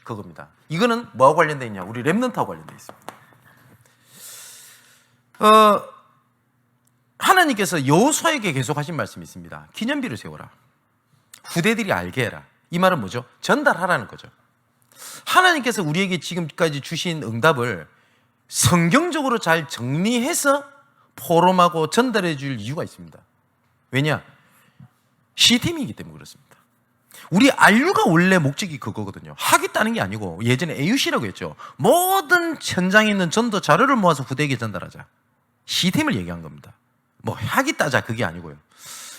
그겁니다. 이거는 뭐하고 관련되어 있냐? 우리 렘넌트하고 관련되어 있습니다. 하나님께서 여호수아에게 계속 하신 말씀이 있습니다. 기념비를 세워라. 후대들이 알게 해라. 이 말은 뭐죠? 전달하라는 거죠. 하나님께서 우리에게 지금까지 주신 응답을 성경적으로 잘 정리해서 포럼하고 전달해 줄 이유가 있습니다. 왜냐? 시스템이기 때문에 그렇습니다. 우리 RU가 원래 목적이 그거거든요. 하겠다는 게 아니고, 예전에 AUC라고 했죠. 모든 현장에 있는 전도 자료를 모아서 후대에게 전달하자. 시스템을 얘기한 겁니다. 뭐 하겠다자 그게 아니고요.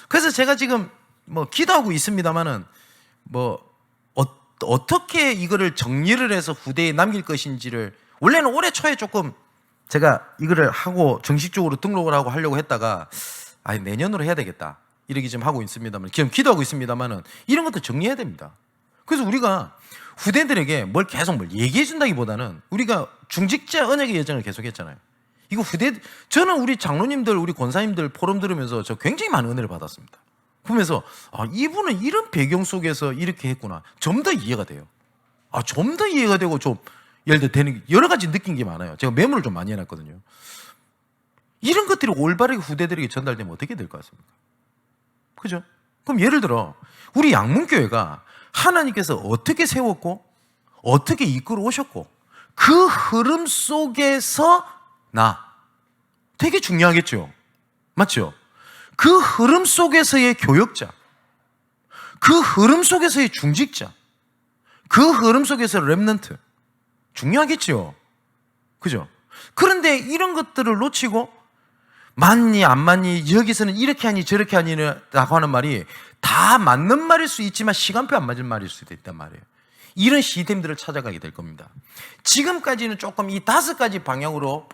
그래서 제가 지금 뭐 기도하고 있습니다만은 어떻게 이거를 정리를 해서 후대에 남길 것인지를, 원래는 올해 초에 조금 제가 이거를 하고 정식적으로 등록을 하고 하려고 했다가 내년으로 해야 되겠다 이렇게 지금 하고 있습니다만, 지금 기도하고 있습니다만은 이런 것도 정리해야 됩니다. 그래서 우리가 후대들에게 계속 얘기해 준다기보다는 우리가 중직자 언약의 여정을 계속했잖아요. 이거 저는 우리 장로님들, 우리 권사님들 포럼 들으면서 저 굉장히 많은 은혜를 받았습니다. 보면서 이분은 이런 배경 속에서 이렇게 했구나. 좀 더 이해가 돼요. 좀 더 이해가 되고, 좀 예를 들어 되는 여러 가지 느낀 게 많아요. 제가 메모를 좀 많이 해놨거든요. 이런 것들이 올바르게 후대들에게 전달되면 어떻게 될 것 같습니까? 그죠? 그럼 예를 들어 우리 양문교회가 하나님께서 어떻게 세웠고 어떻게 이끌어 오셨고 그 흐름 속에서 되게 중요하겠죠. 맞죠? 그 흐름 속에서의 교역자, 그 흐름 속에서의 중직자, 그 흐름 속에서 렘넌트 중요하겠죠. 그죠? 그런데 이런 것들을 놓치고 맞니 안 맞니, 여기서는 이렇게 하니 저렇게 하니라고 하는 말이 다 맞는 말일 수 있지만 시간표 안 맞을 말일 수도 있단 말이에요. 이런 시스템들을 찾아가게 될 겁니다. 지금까지는 조금 이 5가지 방향으로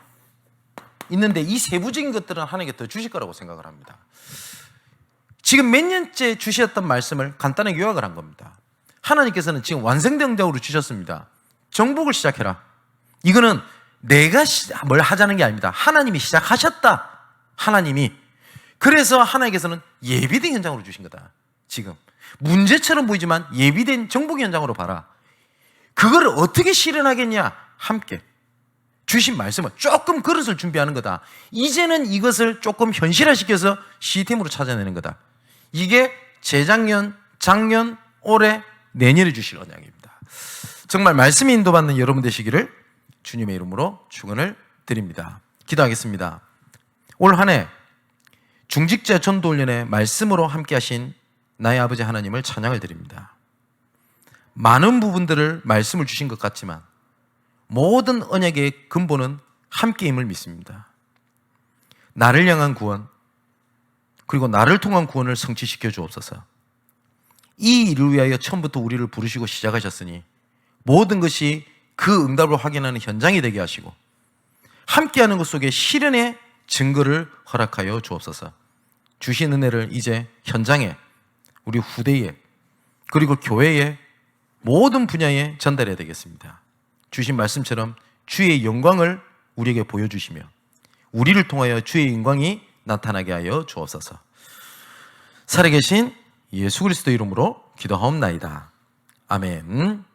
있는데 이 세부적인 것들은 하나님께 더 주실 거라고 생각을 합니다. 지금 몇 년째 주셨던 말씀을 간단하게 요약을 한 겁니다. 하나님께서는 지금 완성된 응답으로 주셨습니다. 정복을 시작해라. 이거는 내가 뭘 하자는 게 아닙니다. 하나님이 시작하셨다. 하나님이. 그래서 하나님께서는 예비된 현장으로 주신 거다. 지금 문제처럼 보이지만 예비된 정복의 현장으로 봐라. 그걸 어떻게 실현하겠냐? 함께 주신 말씀을 조금 그릇을 준비하는 거다. 이제는 이것을 조금 현실화시켜서 시스템으로 찾아내는 거다. 이게 재작년, 작년, 올해, 내년에 주실 언약입니다. 정말 말씀에 인도받는 여러분 되시기를 주님의 이름으로 축원을 드립니다. 기도하겠습니다. 올 한 해 중직자 전도훈련의 말씀으로 함께 하신 나의 아버지 하나님을 찬양을 드립니다. 많은 부분들을 말씀을 주신 것 같지만 모든 언약의 근본은 함께임을 믿습니다. 나를 향한 구원, 그리고 나를 통한 구원을 성취시켜 주옵소서. 이 일을 위하여 처음부터 우리를 부르시고 시작하셨으니 모든 것이 그 응답을 확인하는 현장이 되게 하시고 함께하는 것 속에 실현의 증거를 허락하여 주옵소서. 주신 은혜를 이제 현장에, 우리 후대에, 그리고 교회의 모든 분야에 전달해야 되겠습니다. 주신 말씀처럼 주의 영광을 우리에게 보여주시며 우리를 통하여 주의 영광이 나타나게 하여 주옵소서. 살아계신 예수 그리스도 이름으로 기도하옵나이다. 아멘.